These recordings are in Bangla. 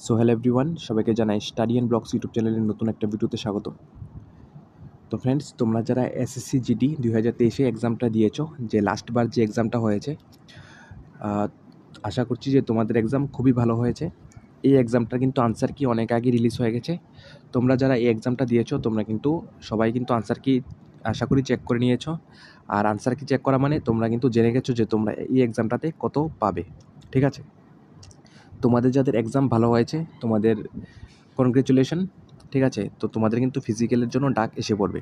সো হ্যালো এভরিওয়ান, সবাইকে জানাই স্টাডি অ্যান্ড ব্লগস ইউটিউব চ্যানেলের নতুন একটা ভিডিওতে স্বাগত। তো ফ্রেন্ডস, তোমরা যারা এসএসসি জিডি 2023 এক্সামটা দিয়েছো, যে লাস্টবার যে এক্সামটা হয়েছে, আশা করছি যে তোমাদের এক্সাম খুবই ভালো হয়েছে। এই এক্সামটা কিন্তু আনসার কি অনেক আগে রিলিজ হয়ে গেছে। তোমরা যারা এই এক্সামটা দিয়েছো তোমরা কিন্তু সবাই কিন্তু আনসার কি আশা করি চেক করে নিয়েছো। আর আনসার কি চেক করা মানে তোমরা কিন্তু জেনে গেছো যে তোমরা এই এক্সামটাতে কত পাবে। ঠিক আছে, তোমাদের যাদের এক্সাম ভালো হয়েছে তোমাদের কনগ্রেচুলেশন। ঠিক আছে, তো তোমাদের কিন্তু ফিজিক্যালের জন্য ডাক এসে পড়বে।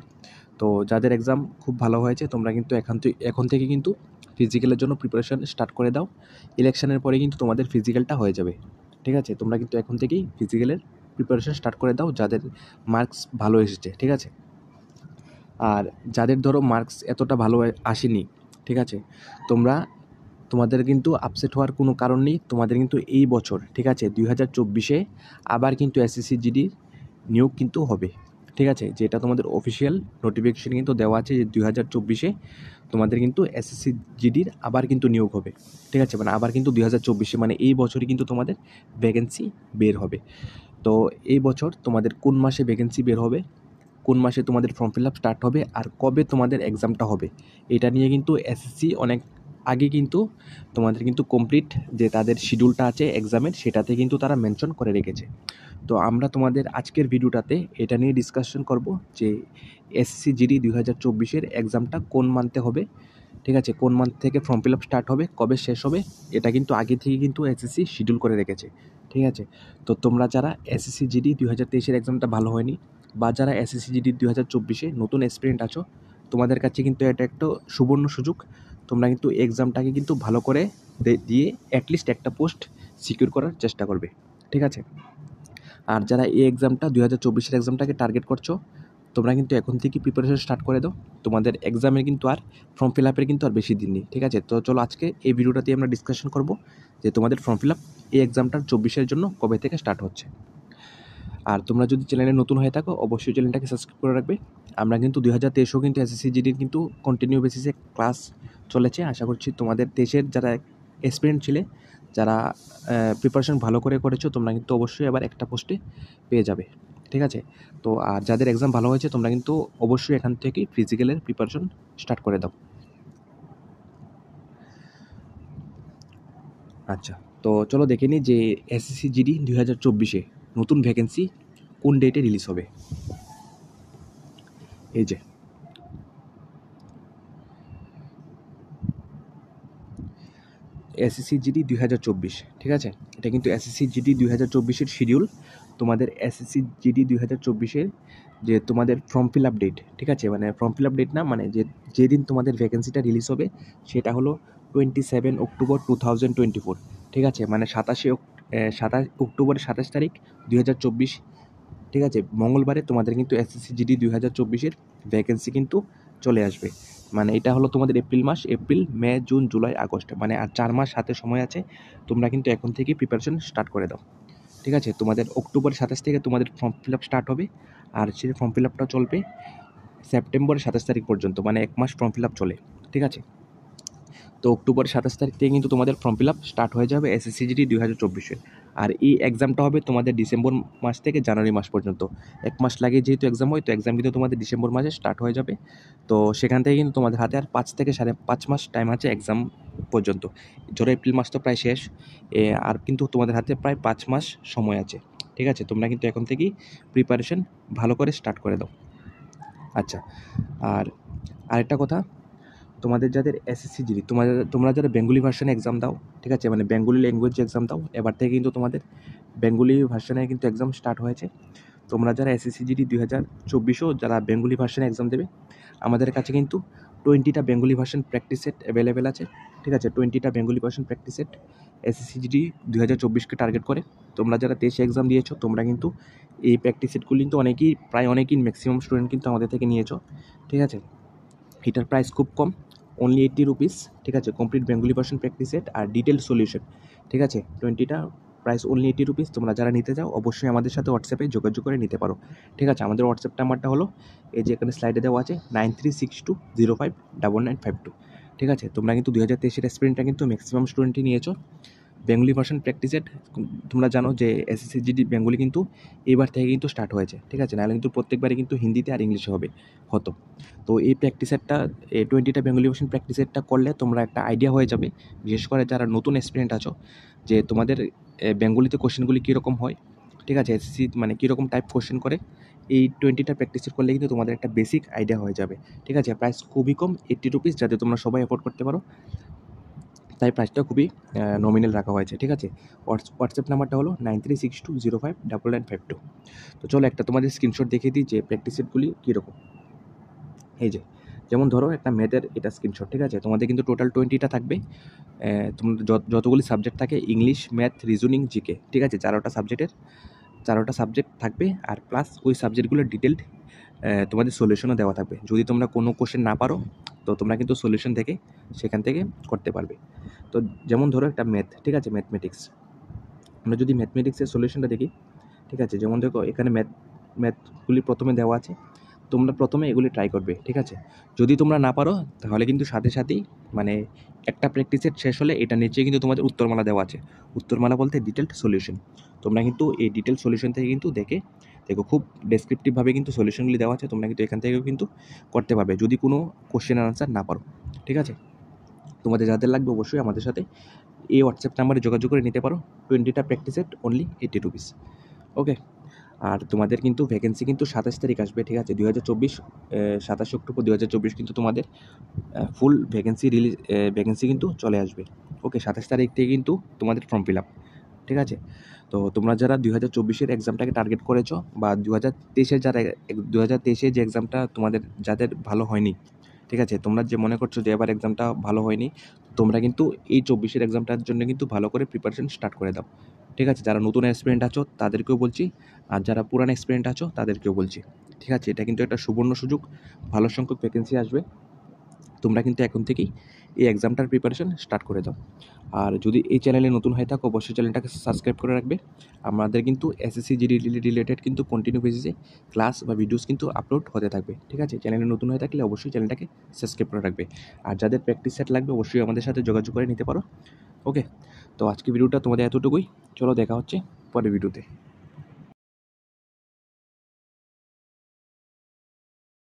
তো যাদের এক্সাম খুব ভালো হয়েছে তোমরা কিন্তু এখন থেকে কিন্তু ফিজিক্যালের জন্য প্রিপারেশন স্টার্ট করে দাও। ইলেকশনের পরে কিন্তু তোমাদের ফিজিক্যালটা হয়ে যাবে। ঠিক আছে, তোমরা কিন্তু এখন থেকেই ফিজিক্যালের প্রিপারেশন স্টার্ট করে দাও যাদের মার্কস ভালো এসেছে। ঠিক আছে, আর যাদের ধরো মার্কস এতটা ভালো আসেনি, ঠিক আছে, তোমাদের কিন্তু আপসেট হওয়ার কোনো কারণ নেই। তোমাদের কিন্তু এই বছর, ঠিক আছে, 2024 আবার কিন্তু এসএসসি জিডির নিয়োগ কিন্তু হবে। ঠিক আছে, যেটা তোমাদের অফিসিয়াল নোটিফিকেশন কিন্তু দেওয়া আছে যে 2024 তোমাদের কিন্তু এসএসসি জিডির আবার কিন্তু নিয়োগ হবে। ঠিক আছে, মানে আবার কিন্তু 2024 মানে এই বছরই কিন্তু তোমাদের ভ্যাকেন্সি বের হবে। তো এই বছর তোমাদের কোন মাসে ভ্যাকেন্সি বের হবে, কোন মাসে তোমাদের ফর্ম ফিল আপ স্টার্ট হবে, আর কবে তোমাদের এক্সামটা হবে, এটা নিয়ে কিন্তু এসএসসি অনেক আগে কিন্তু তোমাদের কিন্তু কমপ্লিট যে তাদের শিডিউলটা আছে এক্সামের, সেটাতে কিন্তু তারা মেনশন করে রেখেছে। তো আমরা তোমাদের আজকের ভিডিওটাতে এটা নিয়ে ডিসকাশন করব যে এসএসসি জিডি 2024 এক্সামটা কোন মান্থে হবে। ঠিক আছে, কোন মান্থ থেকে ফর্ম ফিল আপ স্টার্ট হবে, কবে শেষ হবে, এটা কিন্তু আগে থেকে কিন্তু এসএসসি শিডিউল করে রেখেছে। ঠিক আছে, তো তোমরা যারা এসএসসি জিডি 2023 এক্সামটা ভালো হয়নি, বা যারা এসএসসি জিডি 2024 নতুন এক্সপিরিয়েন্ট আছো, তোমাদের কাছে কিন্তু এটা একটা সুবর্ণ সুযোগ। তোমরা কিন্তু এক্সামটাকে কিন্তু ভালো করে দিয়ে অ্যাটলিস্ট একটা পোস্ট সিকিউর করার চেষ্টা করবে। ঠিক আছে, আর যারা এই এক্সামটা 2024 এক্সামটাকে টার্গেট করছো, তোমরা কিন্তু এখন থেকে প্রিপারেশন স্টার্ট করে দাও। তোমাদের এক্সামের কিন্তু আর ফর্ম ফিল আপের কিন্তু আর বেশি দিন নেই। ঠিক আছে, তো চলো আজকে এই ভিডিওটাতে আমরা ডিসকাশন করব যে তোমাদের ফর্ম ফিল আপ এই এক্সামটার 24 জন্য কবে থেকে স্টার্ট হচ্ছে। আর তোমরা যদি চ্যানেলে নতুন হয়ে থাকো অবশ্যই চ্যানেলটাকে সাবস্ক্রাইব করে রাখবে। আমরা কিন্তু 2023 কিন্তু এসএসসি জিডির কিন্তু কন্টিনিউ বেসিসে ক্লাস চলেছে। আশা করছি তোমাদের দেশের যারা এক্সপিরিয়েন্স ছিলে, যারা প্রিপারেশন ভালো করে করেছো, তোমরা কিন্তু অবশ্যই আবার একটা পোস্টে পেয়ে যাবে। ঠিক আছে, তো আর যাদের এক্সাম ভালো হয়েছে তোমরা কিন্তু অবশ্যই এখান থেকে ফিজিক্যালের প্রিপারেশন স্টার্ট করে দাও। আচ্ছা, তো চলো দেখে নিই যে এসএসসি জিডি 2024 নতুন ভ্যাকেন্সি কোন ডেটে রিলিজ হবে। এই যে এসএসসি জিডি 2024, ঠিক আছে, এটা কিন্তু এসএসসি জিডি 2024 শিডিউল। তোমাদের এসএসসি জিডি 2024 যে তোমাদের ফর্ম ফিল আপ ডেট, ঠিক আছে, মানে ফর্ম ফিল আপ ডেট না, মানে যেদিন তোমাদের ভ্যাকেন্সিটা রিলিজ হবে সেটা হলো 27 অক্টোবর 2024। ঠিক আছে, মানে 27 অক্টোবরের 27 তারিখ 2024। ঠিক আছে, মঙ্গলবারে তোমাদের কিন্তু এসএসসি জিডি 2024 ভ্যাকেন্সি কিন্তু চলে আসবে। মানে এটা হলো তোমাদের এপ্রিল মাস, এপ্রিল, মে, জুন, জুলাই, আগস্ট, মানে আর 4 মাস হাতে সময় আছে। তোমরা কিন্তু এখন থেকে প্রিপারেশন স্টার্ট করে দাও। ঠিক আছে, তোমাদের অক্টোবর 27 থেকে তোমাদের ফর্ম ফিল আপ স্টার্ট হবে, আর সেই ফর্ম ফিল আপটা চলবে সেপ্টেম্বরের 27 তারিখ পর্যন্ত, মানে 1 মাস ফর্ম ফিল আপ চলে। ঠিক আছে, তো অক্টোবরের 27 তারিখ থেকে কিন্তু তোমাদের ফর্ম ফিল আপ স্টার্ট হয়ে যাবে এসএসসি জিডি 2024। আর এই এক্সামটা হবে তোমাদের ডিসেম্বর মাস থেকে জানুয়ারি মাস পর্যন্ত। 1 মাস লাগে যেহেতু এক্সাম হয়, তো এক্সাম কিন্তু তোমাদের ডিসেম্বর মাসে স্টার্ট হয়ে যাবে। তো সেখান থেকে কিন্তু তোমাদের হাতে আর 5 থেকে 5.5 মাস টাইম আছে এক্সাম পর্যন্ত। ধরো এপ্রিল মাস তো প্রায় শেষ, আর কিন্তু তোমাদের হাতে প্রায় 5 মাস সময় আছে। ঠিক আছে, তোমরা কিন্তু এখন থেকেই প্রিপারেশন ভালো করে স্টার্ট করে দাও। আচ্ছা, আর আরেকটা কথা, তোমাদের যাদের এসএসসি জিডি, তোমরা যারা বেঙ্গলি ভার্সনে এক্সাম দাও, ঠিক আছে, মানে বেঙ্গলি ল্যাঙ্গুয়েজ এক্সাম দাও, এবার থেকে কিন্তু তোমাদের বেঙ্গলি ভার্সনে কিন্তু এক্সাম স্টার্ট হয়েছে। তোমরা যারা এসএসসি জিডি 2024 যারা বেঙ্গলি ভার্সনে এক্সাম দেবে, আমাদের কাছে কিন্তু 20টা Bengali version practice set available আছে। ঠিক আছে, 20টা Bengali version practice set SSC GD 2024 target করে। তোমরা যারা 23 এক্সাম দিয়েছো তোমরা কিন্তু এই প্র্যাকটিস সেটগুলি কিন্তু প্রায় অনেকেই ম্যাক্সিমাম স্টুডেন্ট কিন্তু আমাদের থেকে নিয়েছো। ঠিক আছে, এটার প্রাইস খুব কম, অনলি 80 রুপিস। ঠিক আছে, complete Bengali version practice set আর ডিটেল সলিউশন। ঠিক আছে, 20টা প্রাইস অনলি 80 রুপিস। তোমরা যারা নিতে চাও অবশ্যই আমাদের সাথে হোয়াটসঅ্যাপে যোগাযোগ করে নিতে পারো। ঠিক আছে, আমাদের হোয়াটসঅ্যাপ নাম্বারটা হলো এই যে এখানে স্লাইডে দেওয়া আছে 9362059952। ঠিক আছে, তোমরা কিন্তু 2023 এক্সপিরিয়েন্সটা কিন্তু ম্যাক্সিমাম স্টুডেন্টই নিয়েছো। বেঙ্গলি ভার্সন প্র্যাকটিস সেট তোমরা জানো যে এসএসসি জিডি বেঙ্গলি কিন্তু এবার থেকে কিন্তু স্টার্ট হয়েছে, ঠিক আছে, নাহলে কিন্তু প্রত্যেকবারই কিন্তু হিন্দিতে আর ইংলিশে হতো। তো এই প্র্যাকটিস সেটটা 20টা বেঙ্গলি ভার্সন প্র্যাকটিস সেটটা করলে তোমরা একটা আইডিয়া হয়ে যাবে, বিশেষ করে যারা নতুন এক্সপিরিয়েন্ট আছো, যে তোমাদের বেঙ্গলিতে কোশ্চেনগুলি কীরকম হয়, ঠিক আছে, এসএসসি মানে কীরকম টাইপ কোশ্চেন করে। এই 20টা প্র্যাকটিস সেট করলে কিন্তু তোমাদের একটা বেসিক আইডিয়া হয়ে যাবে, ঠিক আছে। প্রাইস খুবই কম, 80 রুপিস, যাতে তোমরা সবাই অ্যাফোর্ড করতে পারো, তাই প্রাইসটা খুবই নমিনাল রাখা হয়েছে, ঠিক আছে। হোয়াটসঅ্যাপ নাম্বারটা হলো 9362059952। তো চলো একটা তোমাদের স্ক্রিনশট দেখিয়ে দিই যে প্র্যাকটিস সেটগুলি কীরকম। এই যে যেমন ধরো একটা ম্যাথের এটা স্ক্রিনশট, ঠিক আছে, তোমাদের কিন্তু টোটাল 20টা থাকবে। তোমার যতগুলি সাবজেক্ট থাকে, ইংলিশ, ম্যাথ, রিজনিং, জিকে, ঠিক আছে, 4টা সাবজেক্ট থাকবে, আর প্লাস ওই সাবজেক্টগুলোর ডিটেলড তোমাদের সলিউশনও দেওয়া থাকবে। যদি তোমরা কোনো কোশ্চেন না পারো, তো তোমরা কিন্তু সলিউশন থেকে সেখান থেকে করতে পারবে। তো যেমন ধরো একটা ম্যাথ, ঠিক আছে, ম্যাথমেটিক্স, আমরা যদি ম্যাথমেটিক্সের সলিউশনটা দেখি, ঠিক আছে, যেমন দেখো এখানে ম্যাথগুলি প্রথমে দেওয়া আছে, তোমরা প্রথমে এগুলি ট্রাই করবে, ঠিক আছে। যদি তোমরা না পারো, তাহলে কিন্তু সাথে সাথেই মানে একটা প্র্যাকটিস সেট শেষ হলে এটা নিচে কিন্তু তোমাদের উত্তরমালা দেওয়া আছে। উত্তরমালা বলতে ডিটেলড সলিউশন। তোমরা কিন্তু এই ডিটেলড সলিউশন থেকে কিন্তু দেখো খুব ডেসক্রিপটিভভাবে কিন্তু সলিউশনগুলি দেওয়া আছে, তোমরা কিন্তু এখান থেকেও কিন্তু করতে পারবে যদি কোনো কোশ্চেনের আনসার না পারো, ঠিক আছে। তোমাদের যাদের লাগবে অবশ্যই আমাদের সাথে এই হোয়াটসঅ্যাপ নাম্বারে যোগাযোগ করে নিতে পারো। 20টা প্র্যাকটিস সেট অনলি 80 রুপিস, ওকে। আর তোমাদের কিন্তু ভ্যাকেন্সি কিন্তু 27 তারিখ আসবে, ঠিক আছে, 2024 27 অক্টোবর 2024 কিন্তু তোমাদের ফুল ভ্যাকেন্সি কিন্তু চলে আসবে, ওকে। 27 তারিখ থেকে কিন্তু তোমাদের ফর্ম ফিল আপ, ঠিক আছে। তো তোমরা যারা 2024-এর এক্সামটাকে টার্গেট করেছো, বা 2023-এর যে এক্সামটা তোমাদের যাদের ভালো হয়নি, ঠিক আছে, তোমরা যে মনে করছো যে এবার এক্সামটা ভালো হয়নি, তোমরা কিন্তু এই 24-এর এক্সামটার জন্য কিন্তু ভালো করে প্রিপারেশন স্টার্ট করে দাও, ঠিক আছে। যারা নতুন এক্সপিরিয়েন্ট আছো তাদেরকেও বলছি, আর যারা পুরানো এক্সপিরিয়েন্ট আছো তাদেরকেও বলছি, ঠিক আছে। এটা কিন্তু একটা সুবর্ণ সুযোগ, ভালো সংখ্যক ভ্যাকেন্সি আসবে, তোমরা কিন্তু এখন থেকেই এই এক্সামটার প্রিপারেশন স্টার্ট করে দাও। আর যদি এই চ্যানেলে নতুন হয়ে থাকো, অবশ্যই চ্যানেলটাকে সাবস্ক্রাইব করে রাখবে। আমাদের কিন্তু এসএসসি জিডি রিলেটেড কিন্তু কন্টিনিউ বেসিসে ক্লাস বা ভিডিওস কিন্তু আপলোড হতে থাকবে, ঠিক আছে। চ্যানেলে নতুন হয়ে থাকলে অবশ্যই চ্যানেলটাকে সাবস্ক্রাইব করে রাখবে। আর যাদের প্র্যাকটিস সেট লাগবে অবশ্যই আমাদের সাথে যোগাযোগ করে নিতে পারো, ওকে। তো আজকে ভিডিওটা তোমাদের এতটুকুই, চলো দেখা হচ্ছে পরের ভিডিওতে।